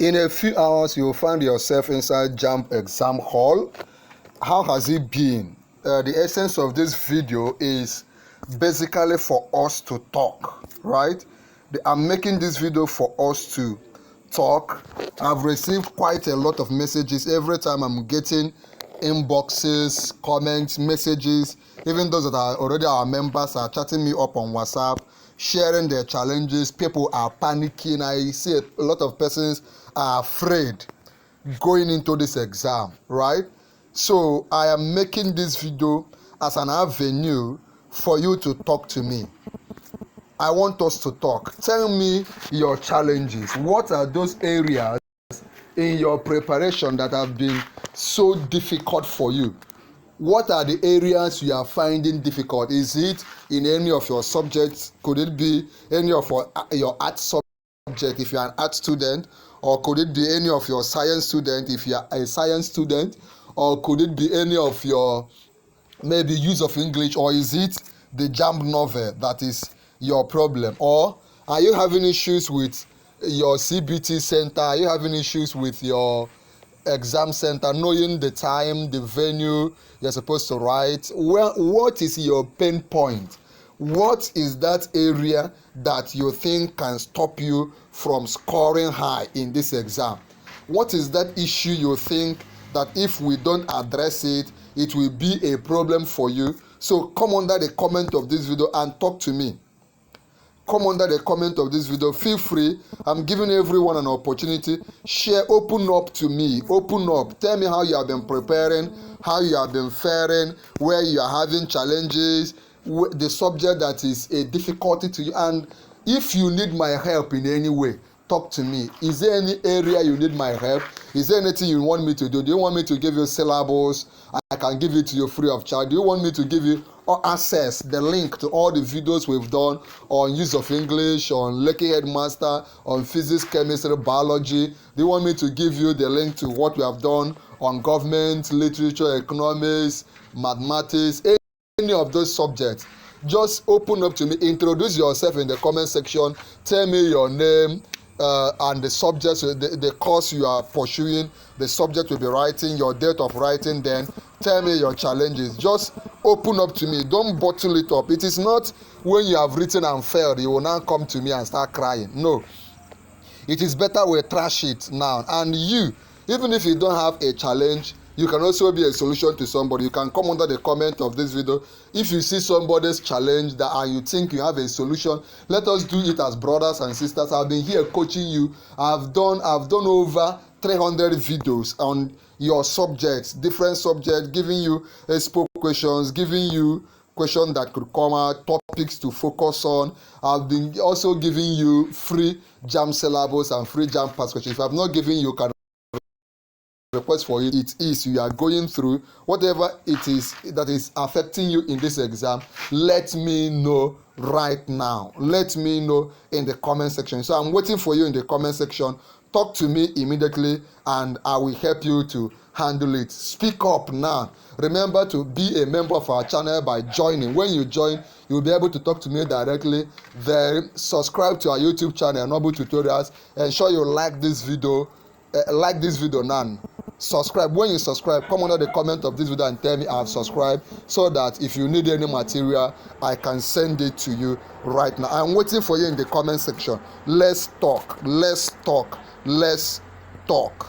In a few hours, you'll find yourself inside JAMB exam hall. How has it been? The essence of this video is basically for us to talk, right? I'm making this video for us to talk. I've received quite a lot of messages every time. I'm getting inboxes, comments, messages. Even those that are already our members are chatting me up on WhatsApp, sharing their challenges. People are panicking. I see a lot of persons are afraid going into this exam, right? So I am making this video as an avenue for you to talk to me. I want us to talk. Tell me your challenges. What are those areas in your preparation that have been so difficult for you? What are the areas you are finding difficult? Is it in any of your subjects? Could it be any of your art subject if you are an art student? Or could it be any of your science student if you are a science student? Or could it be any of your maybe use of English? Or is it the JAMB novel that is your problem? Or are you having issues with your CBT center? Are you having issues with your exam center, knowing the time, the venue you're supposed to write? Well, what is your pain point? What is that area that you think can stop you from scoring high in this exam? What is that issue you think that if we don't address it, it will be a problem for you? So come under the comment of this video and talk to me. Come under the comment of this video. Feel free. I'm giving everyone an opportunity. Share, open up to me. Open up. Tell me how you have been preparing, how you have been faring, where you are having challenges, the subject that is a difficulty to you. And if you need my help in any way, talk to me. Is there any area you need my help? Is there anything you want me to do? Do you want me to give you syllables? I can give it to you free of charge. Do you want me to give you or access the link to all the videos we've done on use of English, on Lucky Headmaster, on physics, chemistry, biology? Do you want me to give you the link to what we have done on government, literature, economics, mathematics, any of those subjects? Just open up to me. Introduce yourself in the comment section. Tell me your name, and the subject, the course you are pursuing, the subject you'll be writing, your date of writing. Then tell me your challenges. Just open up to me. Don't bottle it up. It is not when you have written and failed you will now come to me and start crying. No, it is better we trash it now. And you, even if you don't have a challenge, you can also be a solution to somebody. You can come under the comment of this video. If you see somebody's challenge and you think you have a solution, let us do it as brothers and sisters. I've been here coaching you. I've done over 300 videos on your subjects, different subjects, giving you expo questions, giving you questions that could come out, topics to focus on. I've been also giving you free JAMB syllables and free JAMB past questions. If I've not given you, can request for it is you are going through whatever it is that is affecting you in this exam. Let me know right now. Let me know in the comment section. So I'm waiting for you in the comment section. Talk to me immediately and I will help you to handle it. Speak up now. Remember to be a member of our channel by joining. When you join, you'll be able to talk to me directly. Then subscribe to our YouTube channel, Noble Tutorials. Ensure you like this video. Now. Subscribe. When you subscribe, come under the comment of this video and tell me I have subscribed, so that if you need any material, I can send it to you right now. I'm waiting for you in the comment section. Let's talk. Let's talk. Let's talk.